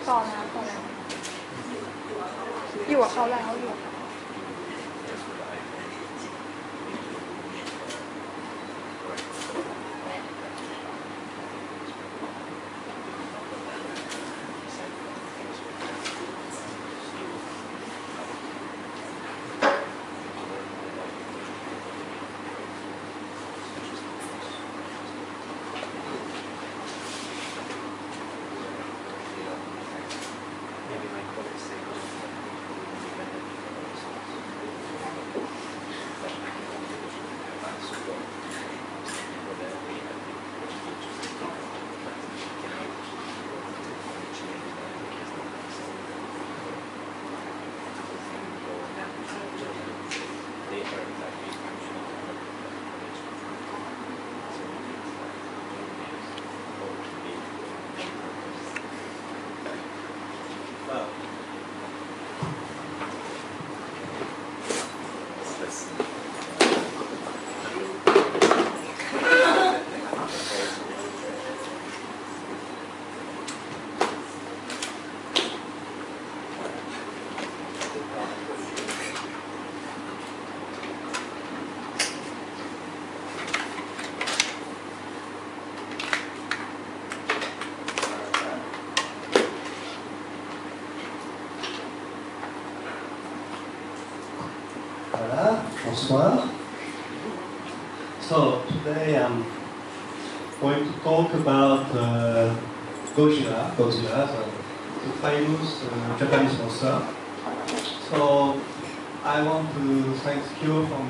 ต่อน้ำต่อน้ำอยู่กับเขาแล้วอยู่Bonsoir. So today I'm going to talk about Gojira, the famous Japanese monster. So I want to thank Kyo from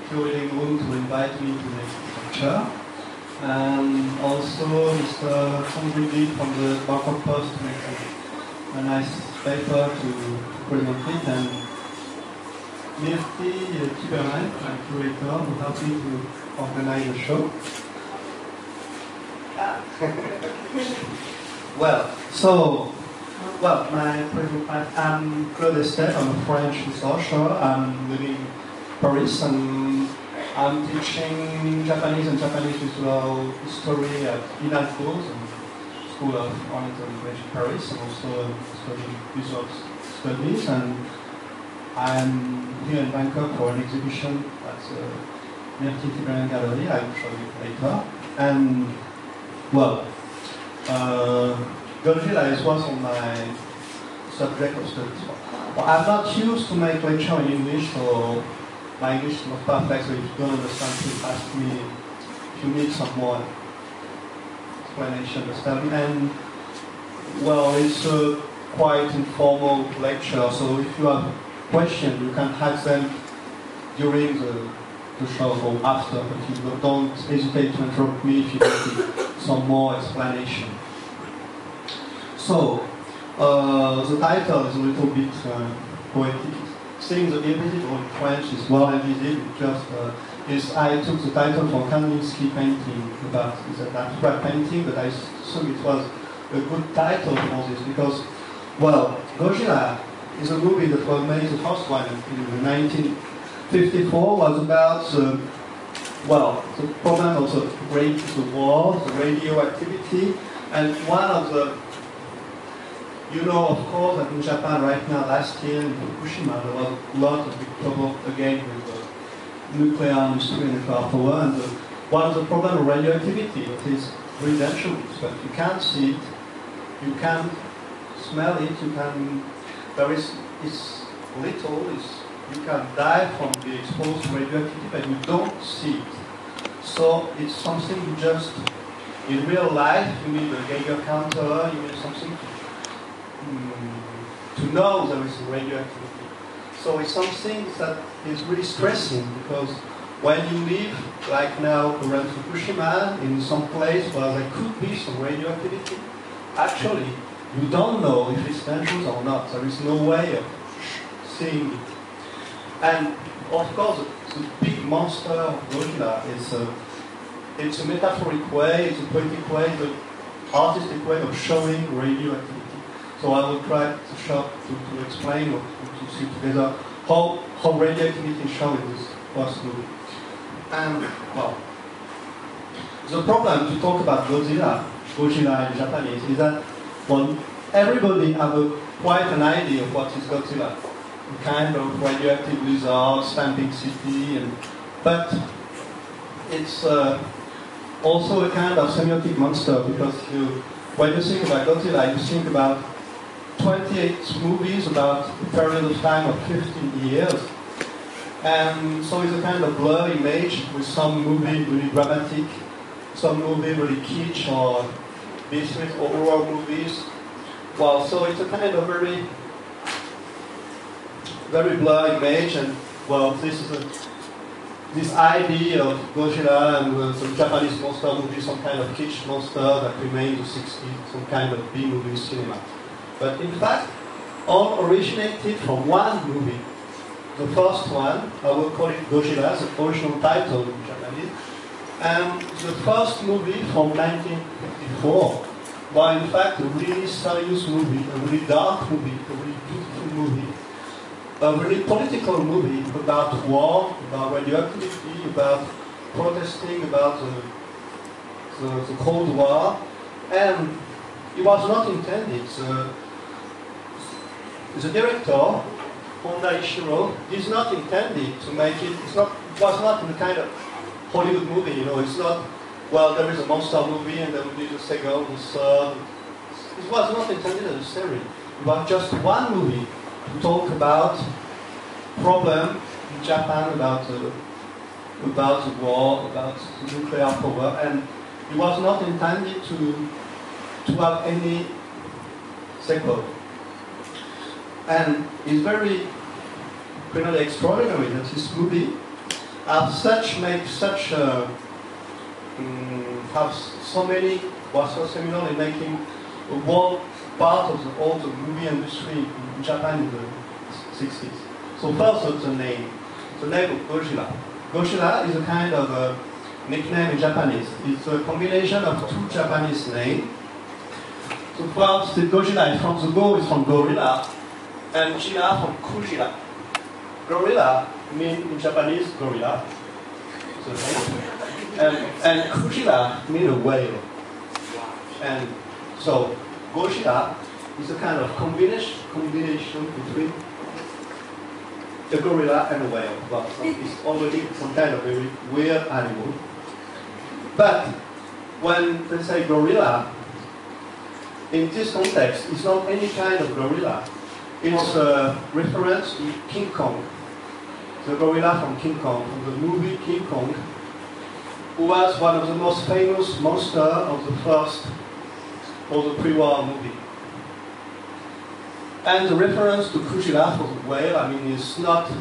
Kyo Living Room to invite me to make this lecture, and also Mr. Chongri from the Bangkok Post to make a nice paper to present it, and Merci Tiberin, my curator, who helped me to organize the show. I'm Claude Estèbe, I'm a French researcher. I'm living in Paris, and I'm teaching Japanese and Japanese visual history at INALCO, School of Oriental Language in Paris, and also studying visual studies. And I'm here in Bangkok for an exhibition at the Merci Tiberin Gallery. I will show you later. And, well, Gojira is one of my subject of studies. Well, I'm not used to make lecture in English, so my English is not perfect, so if you don't understand, please ask me if you need some more explanation. And, well, it's a quite informal lecture, so if you have questions, you can ask them during the show or after, but you don't hesitate to interrupt me if you need some more explanation. So, the title is a little bit poetic. Saying the invisible in French is well invisible, I took the title from Kandinsky painting, about an abstract painting, but I thought it was a good title for this because, well, Gojira is a movie that was made, the first one in 1954, was about the problem of the war, the radioactivity, and one of the, you know, of course, that in Japan right now, last year in Fukushima, there was a lot of big trouble again with the nuclear industry and nuclear power, and one of the problems of radioactivity, it is very dangerous, but you can't see it, you can't smell it, it's little, you can die from being exposed to radioactivity, but you don't see it. So it's something you just, in real life, you need a Geiger counter, you need something to know there is radioactivity. So it's something that is really stressing, because when you live, like now around Fukushima, in some place where there could be some radioactivity, actually, you don't know if it's dangerous or not. There is no way of seeing it. And of course, the big monster of Gojira it's a metaphoric way, it's a poetic way, the artistic way of showing radioactivity. So I will try to explain or to see together how radioactivity is shown in this first movie. And, well, the problem to talk about Gojira in Japanese is that, well, everybody have quite an idea of what is Godzilla. A kind of radioactive lizard, stamping city, but it's also a kind of semiotic monster, because when you think about Godzilla, you think about 28 movies about a period of time of 15 years. And so it's a kind of blurry image, with some movie really dramatic, some movie really kitsch or business or horror movies. Well, so it's a kind of very, very blurry image, and well, this idea of Gojira and some Japanese monster movie, some kind of kitsch monster that remained in the 60s, some kind of B-movie cinema. But in fact, all originated from one movie. The first one, I will call it Gojira, the original title in Japanese, and the first movie from 1954, was in fact a really serious movie, a really dark movie, a really beautiful movie, a really political movie about war, about radioactivity, about protesting, about the Cold War, and it was not intended. The director, Honda Ishirō, is not intended to make it. It was not in a kind of Hollywood movie. You know, it's not. Well, there is a monster movie, and there will be the second, the third. It was not intended as a series. It was just one movie to talk about problem in Japan, about the war, about nuclear power, and it was not intended to have any sequel. And it's very really extraordinary that this movie have so many, was so seminal in making a whole part of all the movie industry in Japan in the 60s. So first, the name of Gojira. Gojira is a kind of a nickname in Japanese. It's a combination of two Japanese names. So first, the Gojira is from the Go is from gorilla, and Jira from Kujira. Gorilla means in Japanese gorilla, and Kujira means a whale. And so Gojira is a kind of combination between a gorilla and a whale. Well, it's already some kind of very weird animal. But when they say gorilla, in this context, it's not any kind of gorilla. It's a reference to King Kong, the gorilla from King Kong, from the movie King Kong, who was one of the most famous monsters of the first, or the pre-war movie. And the reference to Kujira for the whale, I mean, it's not,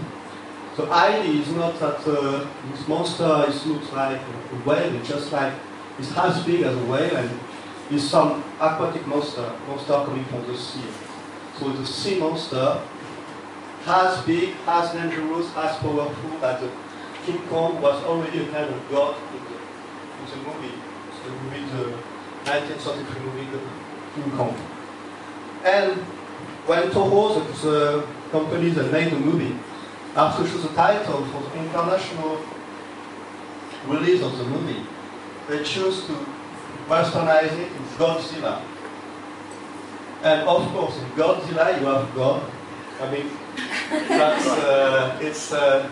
the idea is not that this monster looks like a whale, it's just like, it's as big as a whale, and it's some aquatic monster coming from the sea. So the sea monster, as big, as dangerous, as powerful as the King Kong was already a kind of god in the movie. The 1933 movie, the King Kong. And when Toho, the company that made the movie, have to choose a title for the international release of the movie, they choose to westernize it in Godzilla. And of course, in Godzilla you have God. I mean, that's, it's a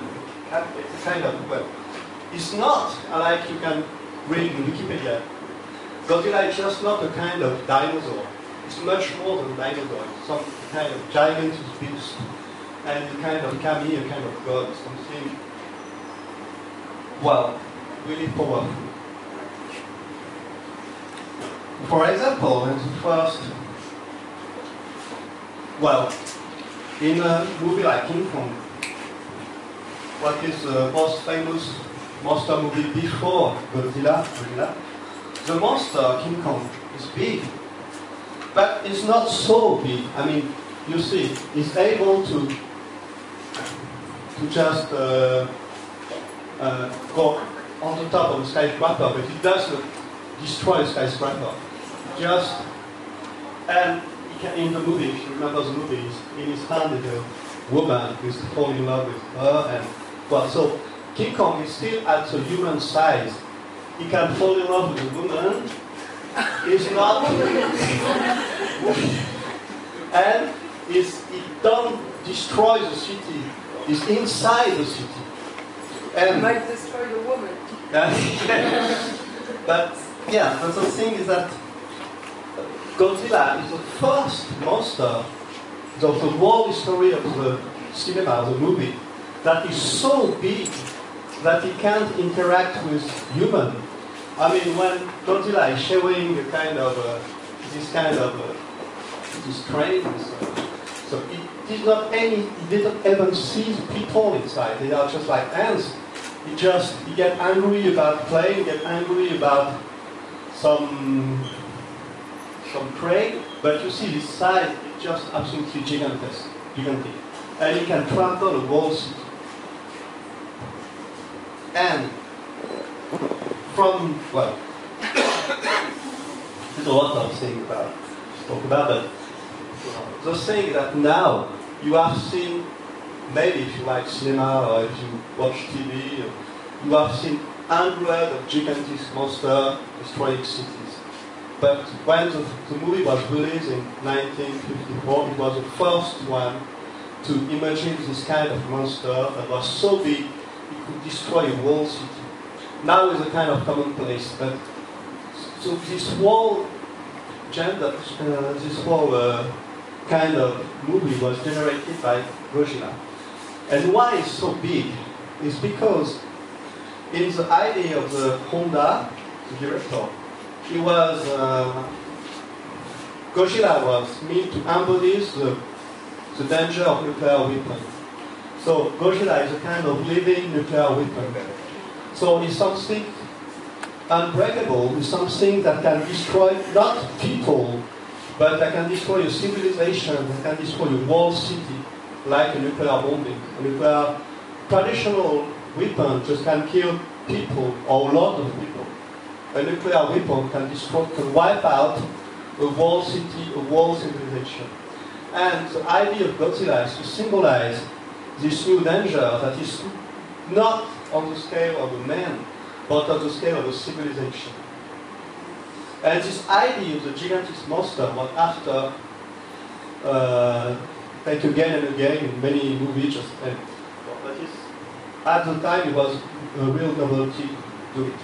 kind of, well, it's not like you can read in Wikipedia. Godzilla is just not a kind of dinosaur. It's much more than a dinosaur. It's some kind of gigantic beast. And a kind of kami, a kind of god, something, well, really powerful. For example, in the first, well, in a movie like King Kong, what is the most famous monster movie before Godzilla, the monster, King Kong, is big, but it's not so big. I mean, you see, it's able to just go on the top of the skyscraper, but it doesn't destroy the skyscraper. Just, and in the movie, if you remember the movie, in his hand is a woman who is falling in love with her, and well, so King Kong is still at the human size. He can fall in love with a woman. He's not. And it don't destroy the city, it's inside the city. And it might destroy the woman. But yeah, but the thing is that Godzilla is the first monster of the whole history of the cinema, the movie, that is so big that it can't interact with human. I mean, when Godzilla is showing a kind of this train, so it is not any. It didn't even see people inside. They are just like ants. He get angry about playing, get angry about some train, but you see this size is just absolutely gigantic, and it can trample a whole city. And from, well, there's a lot of things to talk about, but the thing that now you have seen, maybe if you like cinema or if you watch TV, you have seen hundreds of gigantic monsters destroying cities. But when the movie was released in 1954, it was the first one to imagine this kind of monster that was so big it could destroy a whole city. Now it's a kind of commonplace, but so this whole gender, this whole kind of movie was generated by Gojira. And why it's so big is because in the idea of the Honda, the director, Gojira was meant to embody the danger of nuclear weapon. So Gojira is a kind of living nuclear weapon. So it's something unbreakable, it's something that can destroy not people, but that can destroy a civilization, that can destroy a whole city, like a nuclear bombing. A nuclear traditional weapon just can kill people or a lot of people. A nuclear weapon can wipe out a whole city, a whole civilization. And the idea of Godzilla is to symbolize this new danger that is not on the scale of a man, but on the scale of a civilization. And this idea of the gigantic monster was after taken again and again in many movies. At the time, it was a real novelty to do it.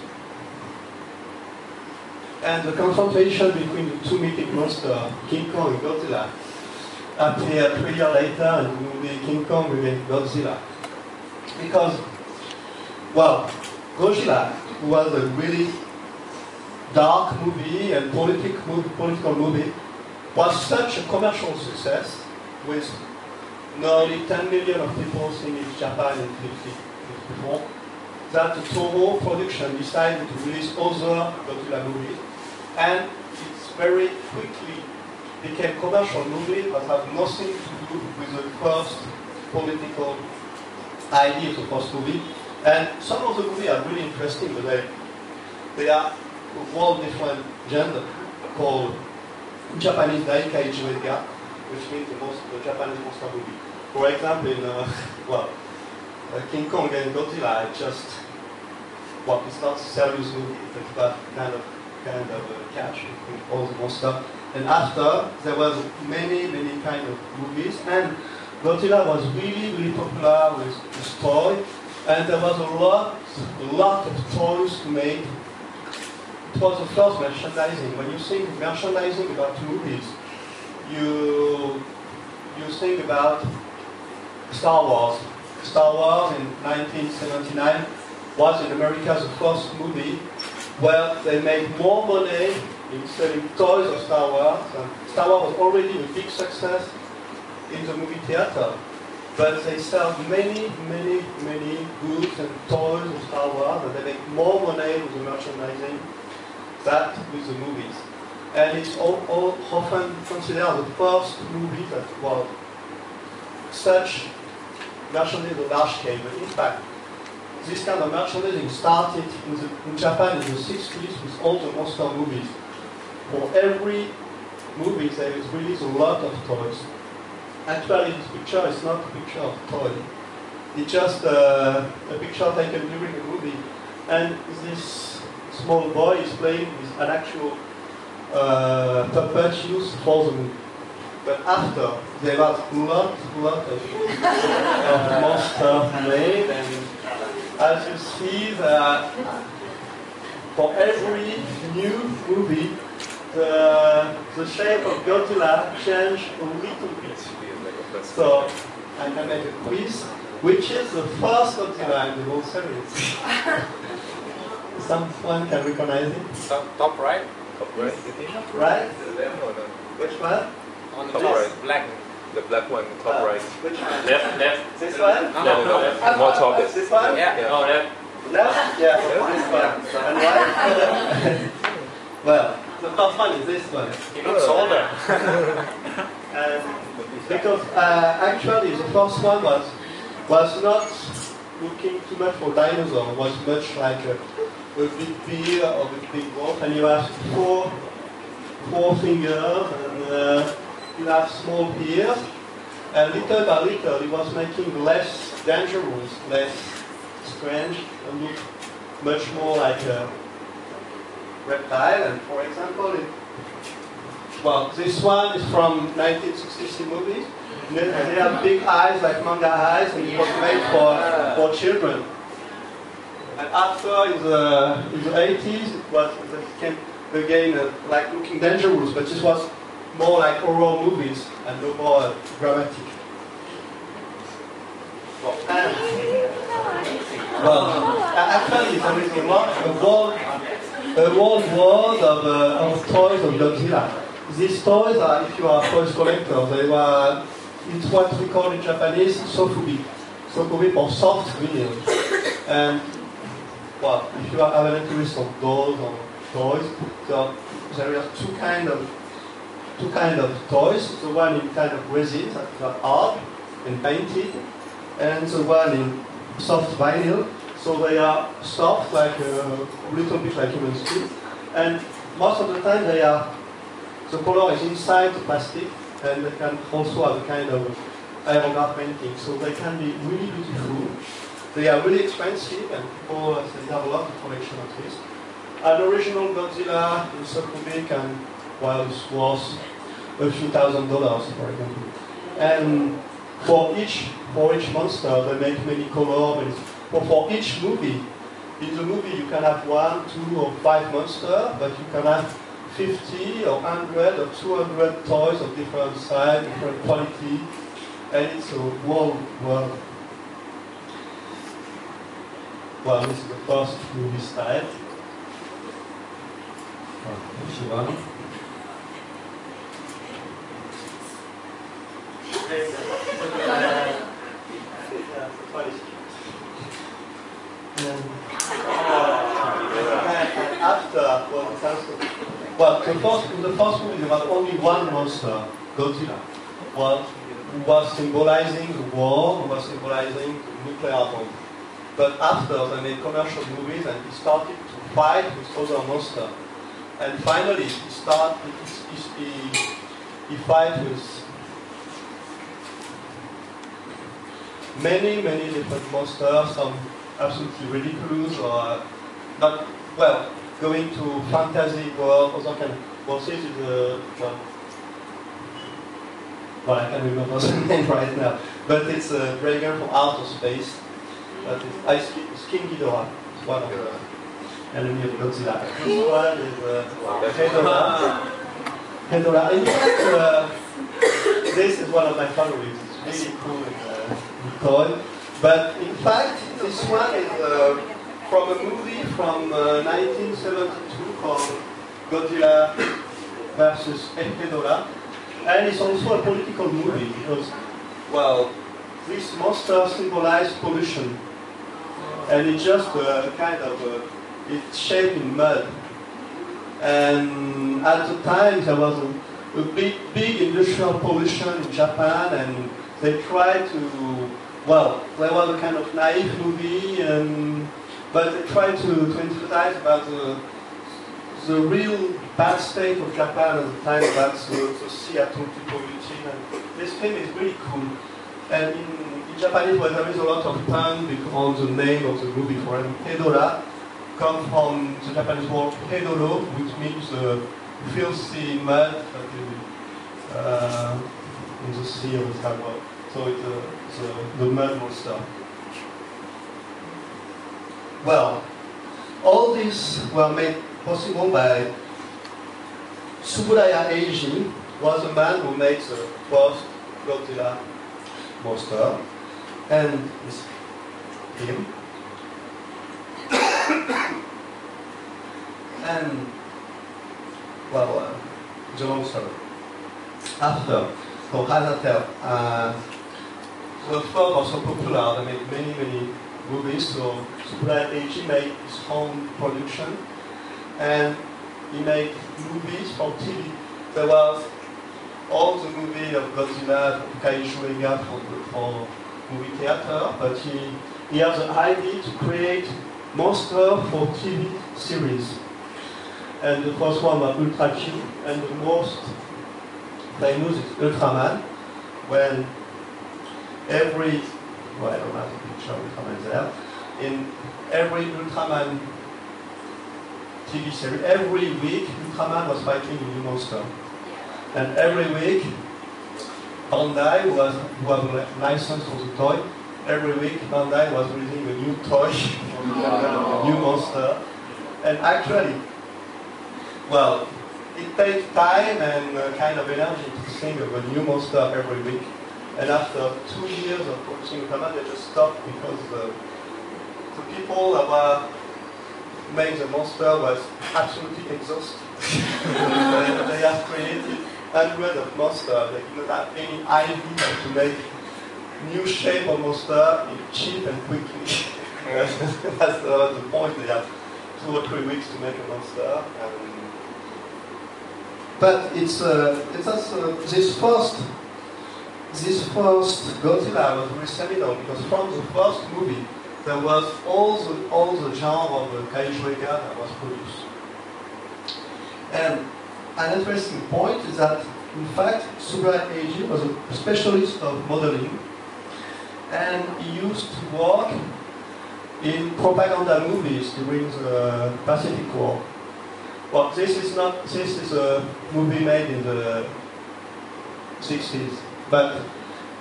And the confrontation between the two mythic monsters, King Kong and Godzilla, appeared 3 years later in the movie King Kong against Godzilla. Because, well, Gojira was a really dark movie and political movie, was such a commercial success with nearly 10 million of people seeing it in Japan in 1954, that the Toho production decided to release other Godzilla movies, and it's very quickly became commercial movies that have nothing to do with the first political idea of the first movie. And some of the movies are really interesting, but they are a whole different genre called in Japanese Daikaiju Eiga, which means the Japanese monster movie. For example, in King Kong and Godzilla, it's not a serious movie, it's about kind of a catch between all the monsters. And after, there was many kind of movies, and Godzilla was really popular with this toy, and there was a lot of toys to make. It was the first merchandising. When you think merchandising about movies, you think about Star Wars. Star Wars in 1979 was in America the first movie where they made more money in selling toys of Star Wars. And Star Wars was already a big success in the movie theater, but they sell many goods and toys of Star Wars, and they make more money with the merchandising than with the movies. And it's often considered the first movie that was such merchandising on a large scale. But in fact, this kind of merchandising started in Japan in the 60s with all the monster movies. For every movie, there is released a lot of toys. Actually, this picture is not a picture of a toy. It's just a picture taken during the movie. And this small boy is playing with an actual puppet used for the movie. But after, there was lot of monsters made, and as you see, for every new movie, the shape of Godzilla changed a little bit. So I can make a quiz. Which is the first Godzilla in the whole series? Someone can recognize it? Top right? Top right? Right? Left or no? Which one? On the top right. Black. The black one, top right. Which one? Left. This one? No, left. More tallest. This one? Yeah. No, left. Left? Yeah, this one. And right? Well, the first one is this one. He looks older. Because actually the first one was not looking too much for dinosaurs, was much like a big bear or a big wolf, and you have four fingers, and you have small ears, and little by little it was making less dangerous, less strange, and looked much more like a reptile. And for example, well, this one is from 1960 movies. They have big eyes, like manga eyes, and it was made for children. And after, in the 80s, it became again like looking dangerous, but this was more like horror movies and no more dramatic. Actually, there is a whole world of toys of Godzilla. These toys are, if you are a toys collector, they were, it's what we call in Japanese sofubi. Sofubi for soft vinyl. And, well, if you have an interest of dolls or toys, so there are two kind of toys. The one in kind of resin, that are hard and painted, and the one in soft vinyl. So they are soft, like a little bit like human skin. And most of the time the color is inside the plastic, and they can also have a kind of aerograph painting. So they can be really beautiful. They are really expensive, and people they have a lot of collection of this. An original Godzilla in Sokubi can, well, it's worth a few $1,000s, for example. And for each monster, they make many colors. But for each movie, in the movie you can have 1, 2, or 5 monsters, but you can have 50 or 100 or 200 toys of different size, different quality, and it's a whole world. Well, this is the first movie style. Ishirō. After, well, the first movie there was only one monster, Godzilla. Well, who was symbolizing the war, who was symbolizing the nuclear bomb. But after they made commercial movies and he started to fight with other monsters. And finally he fight with many different monsters, some absolutely ridiculous or not, well, going to fantasy world, other kind of, well, this is well, I can't remember the name right now, but it's a dragon from outer space. But it's King Ghidorah. It's one of the enemy of Godzilla. This one is Hedorah. In fact, this is one of my favorites. It's really cool in toy. But in fact, this one is from a movie from 1972 called Godzilla versus Hedorah. And it's also a political movie because, well, this monster symbolizes pollution. And it's just kind of, it's shaped in mud. And at the time there was a big industrial pollution in Japan, and they tried to, well, there was a kind of naive movie, but they tried to emphasize about the real bad state of Japan at the time, that's the sea absolutely polluting. And this film is really cool. And in Japanese, well, there is a lot of pun on the name of the movie. For example, Hedorah comes from the Japanese word Hedoro, which means filthy mud. in the sea of the skyward. So it's the mud monster. Well, all these were made possible by Tsuburaya Eiji, was a man who made the first Godzilla monster, and it's him. And, well, it's a long story. After, so as I tell, the film was so popular, they made many movies, so Tsuburaya Eiji made his own production, and he made movies for TV. There was all the movie of Godzilla, Kaiju Ega for movie theater, but he has the idea to create monster for TV series. And the first one was Ultra Q, and the most famous is Ultraman, when every, well, I don't have a picture of Ultraman there, in every Ultraman TV series, every week Ultraman was fighting a new monster. And every week, Bandai, who has a license for the toy, every week Bandai was releasing a new toy, a new monster. And actually, well, it takes time and kind of energy to think of a new monster every week. And after 2 years of producing Ultraman, they just stopped because the people that were making the monster was absolutely exhausted. They have created hundreds of monsters. They did not have any idea to make new shape of monster cheap and quickly. That's the point. They have 2 or 3 weeks to make a monster. But it's this first Godzilla was very seminal because from the first movie there was all the genre of the Kaiju Ega that was produced. And an interesting point is that, in fact, Tsuburaya Eiji was a specialist of modeling, and he used to work in propaganda movies during the Pacific War. Well, this is a movie made in the 60s, but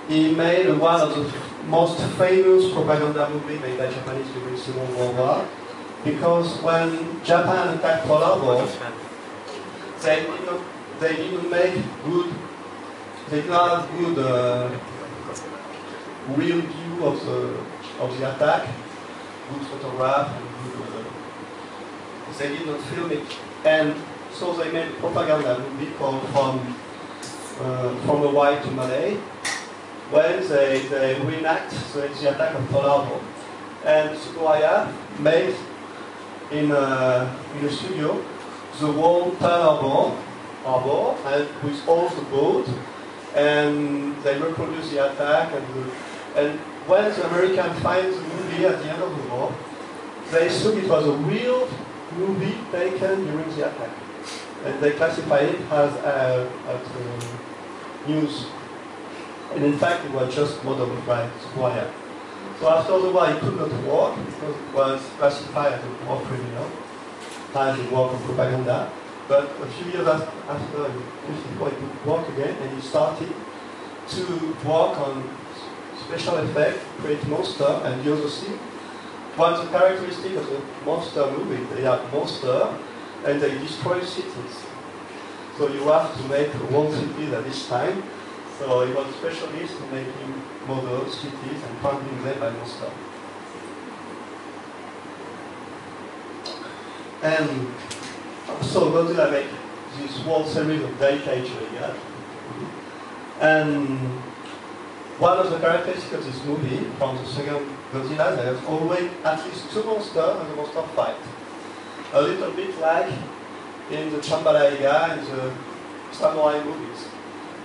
he made one of the most famous propaganda movies made by Japanese during the Second World War, because when Japan attacked Pearl Harbor, they didn't have good real view of the attack, good photograph, and they did not film it, and so they made a propaganda movie called From Hawaii to Malay, when they reenact the attack of Pearl Harbor. And Tsuburaya made in a studio the whole Pearl Harbor and with all the boats, and they reproduce the attack. And when the Americans find the movie at the end of the war, they assume it was a real movie taken during the attack, and they classify it as news. And in fact, it was just modeled by Tsuburaya. So after the war, it could not work because it was classified as a war criminal, as a work of propaganda. But a few years after, it could work again, and he started to work on special effects, create monster, and the other thing. One of the characteristics of the monster movie, they have monster, and they destroy cities. So you have to make one city at this time. So he was a specialist in making models, cities, and founding them by monster. And so Godzilla made this whole series of Daikaiju Ega. And one of the characteristics of this movie, from the second Godzilla, there's always at least 2 monsters and the monster fight. A little bit like in the Shambhala Ega and the samurai movies.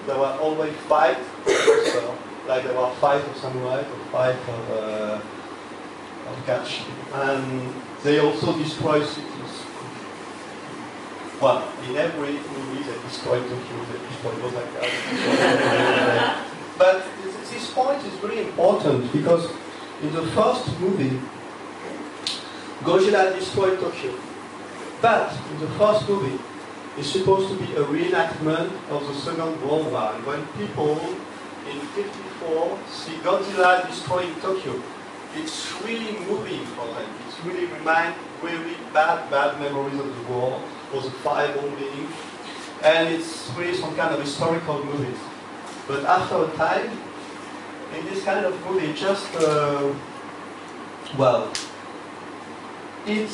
There were always 5 monsters, like there were 5 of samurai or 5 of catch. And they also destroy cities. Well, in every movie they destroy Tokyo, they destroy Osaka. But this point is very important because in the first movie, Gojira destroyed Tokyo. But in the first movie, it's supposed to be a reenactment of the Second World War. And when people in '54, see Godzilla destroying Tokyo. It's really moving for them. It's really really bad memories of the war, or the fire bombing, and it's really some kind of historical movies. But after a time, in this kind of movie, just well, it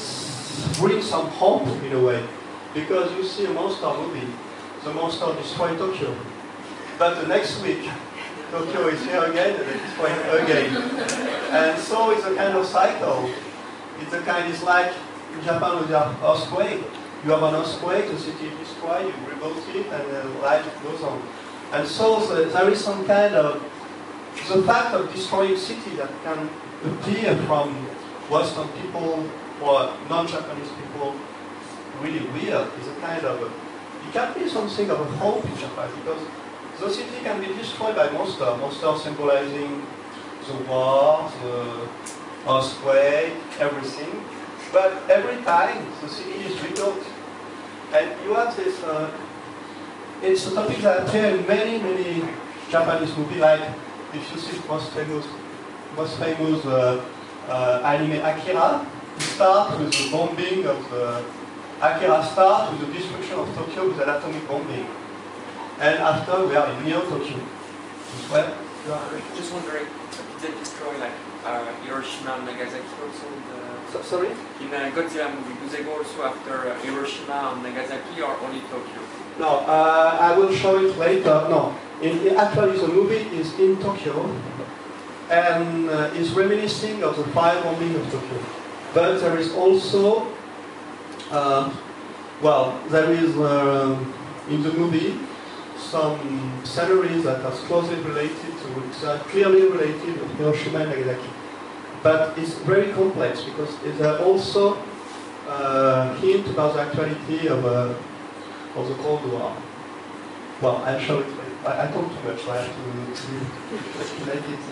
brings some hope in a way, because you see a monster movie, the monster destroys Tokyo, but the next week Tokyo is here again and it's destroying again, and so it's a kind of cycle. It's like in Japan with the earthquake. You have an earthquake, the city is destroyed, you rebuild it, and life goes on. And so there is some kind of the fact of destroying city that can appear from Western people or non-Japanese people really weird. Is a kind of it can be something of a hope in Japan, because the city can be destroyed by monsters symbolizing the war, the earthquake, everything. But every time the city is rebuilt, and you have this. It's a topic that appears in many Japanese movies, like if you see most famous anime Akira. It starts with the bombing of the Akira starts with the destruction of Tokyo with an atomic bombing, and after we are in Neo Tokyo. Well, just wondering, did they destroy like Hiroshima and Nagasaki also? Sorry? In a Godzilla movie, do they go also after Hiroshima and Nagasaki, or only Tokyo? No, I will show it later. No, actually the movie is in Tokyo, and is reminiscing of the fire bombing of Tokyo. But there is also, there is in the movie some sceneries that are closely related to, clearly related to Hiroshima and Nagasaki. But it's very complex, because it's also hint about the actuality of the Cold War. Well, I'll show it later. I talk too much, so I have to make it.